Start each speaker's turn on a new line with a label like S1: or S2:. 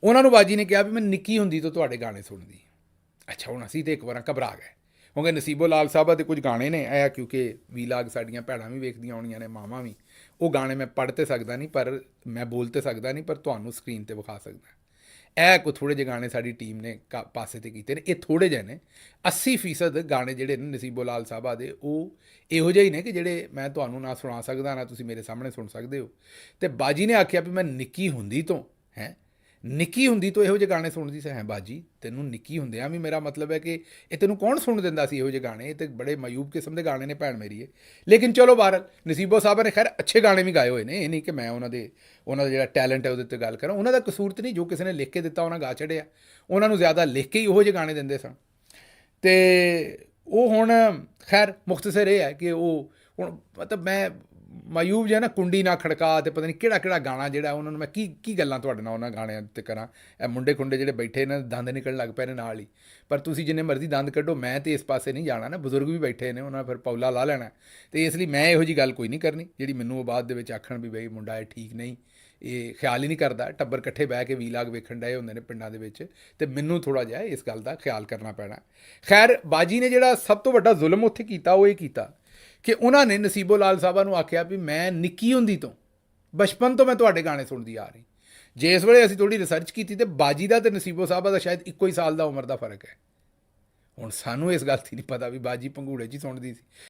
S1: ਉਹਨਾਂ ਨੂੰ ਬਾਜੀ ਨੇ ਕਿਹਾ ਵੀ ਮੈਂ ਨਿੱਕੀ ਹੁੰਦੀ ਤੋਂ ਤੁਹਾਡੇ ਗਾਣੇ ਸੁਣਦੀ। ਅੱਛਾ, ਹੁਣ ਅਸੀਂ ਤਾਂ ਇੱਕ ਵਾਰ ਘਬਰਾ ਗਏ, ਕਿਉਂਕਿ ਨਸੀਬੋ ਲਾਲ ਸਾਹਿਬਾ ਦੇ ਕੁਝ ਗਾਣੇ ਨੇ ਇਹ, ਕਿਉਂਕਿ ਵੀਲਾਗ ਸਾਡੀਆਂ ਭੈਣਾਂ ਵੀ ਵੇਖਦੀਆਂ ਹੋਣੀਆਂ ਨੇ, ਮਾਵਾਂ ਵੀ। ਉਹ ਗਾਣੇ ਮੈਂ ਪੜ੍ਹ ਤੇ ਸਕਦਾ ਨਹੀਂ, ਪਰ ਮੈਂ ਬੋਲ ਤੇ ਸਕਦਾ ਨਹੀਂ, ਪਰ ਤੁਹਾਨੂੰ ਸਕਰੀਨ 'ਤੇ ਵਿਖਾ ਸਕਦਾ। ਇਹ ਕੋਈ ਥੋੜ੍ਹੇ ਜਿਹੇ ਗਾਣੇ ਸਾਡੀ ਟੀਮ ਨੇ ਪਾਸੇ 'ਤੇ ਕੀਤੇ ਨੇ। ਇਹ ਥੋੜ੍ਹੇ ਜਿਹੇ ਨੇ। 80% ਗਾਣੇ ਜਿਹੜੇ ਨੇ ਨਸੀਬੋ ਲਾਲ ਸਾਹਿਬਾ ਦੇ, ਉਹ ਇਹੋ ਜਿਹੇ ਹੀ ਨੇ ਕਿ ਜਿਹੜੇ ਮੈਂ ਤੁਹਾਨੂੰ ਨਾ ਸੁਣਾ ਸਕਦਾ, ਨਾ ਤੁਸੀਂ ਮੇਰੇ ਸਾਹਮਣੇ ਸੁਣ ਸਕਦੇ ਹੋ। ਅਤੇ ਬਾਜੀ ਨੇ ਆਖਿਆ ਵੀ ਮੈਂ ਨਿੱਕੀ ਹੁੰਦੀ ਤੋਂ ਨਿੱਕੀ ਹੁੰਦੀ ਤੋਂ ਇਹੋ ਜਿਹੇ ਗਾਣੇ ਸੁਣਦੀ ਸੀ। ਬਾਜੀ, ਤੈਨੂੰ ਨਿੱਕੀ ਹੁੰਦਿਆਂ ਵੀ, ਮੇਰਾ ਮਤਲਬ ਹੈ ਕਿ ਇਹ ਤੈਨੂੰ ਕੌਣ ਸੁਣ ਦਿੰਦਾ ਸੀ ਇਹੋ ਜਿਹੇ ਗਾਣੇ? ਇਹ ਤਾਂ ਬੜੇ ਮਾਯੂਬ ਕਿਸਮ ਦੇ ਗਾਣੇ ਨੇ ਭੈਣ ਮੇਰੀ ਇਹ। ਲੇਕਿਨ ਚਲੋ ਬਹਰਹਾਲ ਨਸੀਬੋ ਸਾਹਿਬਾ ਨੇ ਖੈਰ ਅੱਛੇ ਗਾਣੇ ਵੀ ਗਾਏ ਹੋਏ ਨੇ। ਇਹ ਨਹੀਂ ਕਿ ਮੈਂ ਉਹਨਾਂ ਦਾ ਜਿਹੜਾ ਟੈਲੈਂਟ ਹੈ ਉਹਦੇ 'ਤੇ ਗੱਲ ਕਰਾਂ। ਉਹਨਾਂ ਦਾ ਕਸੂਰ ਤਾਂ ਨਹੀਂ, ਜੋ ਕਿਸੇ ਨੇ ਲਿਖ ਕੇ ਦਿੱਤਾ ਉਹਨਾਂ ਗਾ ਛੱਡਿਆ। ਉਹਨਾਂ ਨੂੰ ਜ਼ਿਆਦਾ ਲਿਖ ਕੇ ਹੀ ਉਹੋ ਜਿਹੇ ਗਾਣੇ ਦਿੰਦੇ ਸਨ। ਅਤੇ ਉਹ ਹੁਣ ਖੈਰ ਮੁਖਤਸਰ ਇਹ ਹੈ ਕਿ ਉਹ ਹੁਣ ਮਤਲਬ ਮੈਂ ਮਾਯੂਬ ਜਿਹਾ ਨਾ, ਕੁੰਡੀ ਨਾ ਖੜਕਾ, ਅਤੇ ਪਤਾ ਨਹੀਂ ਕਿਹੜਾ ਕਿਹੜਾ ਗਾਣਾ ਜਿਹੜਾ ਉਹਨਾਂ ਨੂੰ ਮੈਂ ਕੀ ਗੱਲਾਂ ਤੁਹਾਡੇ ਨਾਲ ਉਹਨਾਂ ਗਾਣਿਆਂ 'ਤੇ ਕਰਾਂ। ਇਹ ਮੁੰਡੇ ਖੁੰਡੇ ਜਿਹੜੇ ਬੈਠੇ ਇਹਨਾਂ ਦੇ ਦੰਦ ਨਿਕਲਣ ਲੱਗ ਪਏ ਨੇ ਨਾਲ ਹੀ। ਪਰ ਤੁਸੀਂ ਜਿੰਨੇ ਮਰਜ਼ੀ ਦੰਦ ਕੱਢੋ, ਮੈਂ ਤਾਂ ਇਸ ਪਾਸੇ ਨਹੀਂ ਜਾਣਾ ਨਾ। ਬਜ਼ੁਰਗ ਵੀ ਬੈਠੇ ਨੇ, ਉਹਨਾਂ ਫਿਰ ਪੌਲਾ ਲਾ ਲੈਣਾ। ਅਤੇ ਇਸ ਲਈ ਮੈਂ ਇਹੋ ਜਿਹੀ ਗੱਲ ਕੋਈ ਨਹੀਂ ਕਰਨੀ ਜਿਹੜੀ ਮੈਨੂੰ ਉਹ ਬਾਅਦ ਦੇ ਵਿੱਚ ਆਖਣ ਵੀ ਬਈ ਮੁੰਡਾ ਇਹ ਠੀਕ ਨਹੀਂ। ਇਹ ਖਿਆਲ ਹੀ ਨਹੀਂ ਕਰਦਾ। ਟੱਬਰ ਇਕੱਠੇ ਬਹਿ ਕੇ ਵੀਲਾਗ ਵੇਖਣ ਡਏ ਹੁੰਦੇ ਨੇ ਪਿੰਡਾਂ ਦੇ ਵਿੱਚ, ਅਤੇ ਮੈਨੂੰ ਥੋੜ੍ਹਾ ਜਿਹਾ ਇਸ ਗੱਲ ਦਾ ਖਿਆਲ ਕਰਨਾ ਪੈਣਾ। ਖੈਰ ਬਾਜੀ ਨੇ ਜਿਹੜਾ ਸਭ ਤੋਂ ਵੱਡਾ ਜ਼ੁਲਮ ਉੱਥੇ ਕੀਤਾ, ਉਹ ਇਹ ਕੀਤਾ ਕਿ ਉਹਨਾਂ ਨੇ ਨਸੀਬੋ ਲਾਲ ਸਾਹਿਬਾ ਨੂੰ ਆਖਿਆ ਵੀ ਮੈਂ ਨਿੱਕੀ ਹੁੰਦੀ ਤੋਂ, ਬਚਪਨ ਤੋਂ ਮੈਂ ਤੁਹਾਡੇ ਗਾਣੇ ਸੁਣਦੀ ਆ ਰਹੀ। ਜੇ ਇਸ ਵੇਲੇ ਅਸੀਂ ਥੋੜ੍ਹੀ ਰਿਸਰਚ ਕੀਤੀ ਤਾਂ ਬਾਜੀ ਦਾ ਅਤੇ ਨਸੀਬੋ ਸਾਹਿਬਾ ਦਾ ਸ਼ਾਇਦ ਇੱਕੋ ਹੀ ਸਾਲ ਦਾ ਉਮਰ ਦਾ ਫਰਕ ਹੈ। ਹੁਣ ਸਾਨੂੰ ਇਸ ਗੱਲ 'ਤੇ ਨਹੀਂ ਪਤਾ ਵੀ ਬਾਜੀ ਭੰਗੂੜੇ 'ਚ ਹੀ ਸੁਣਦੀ ਸੀ।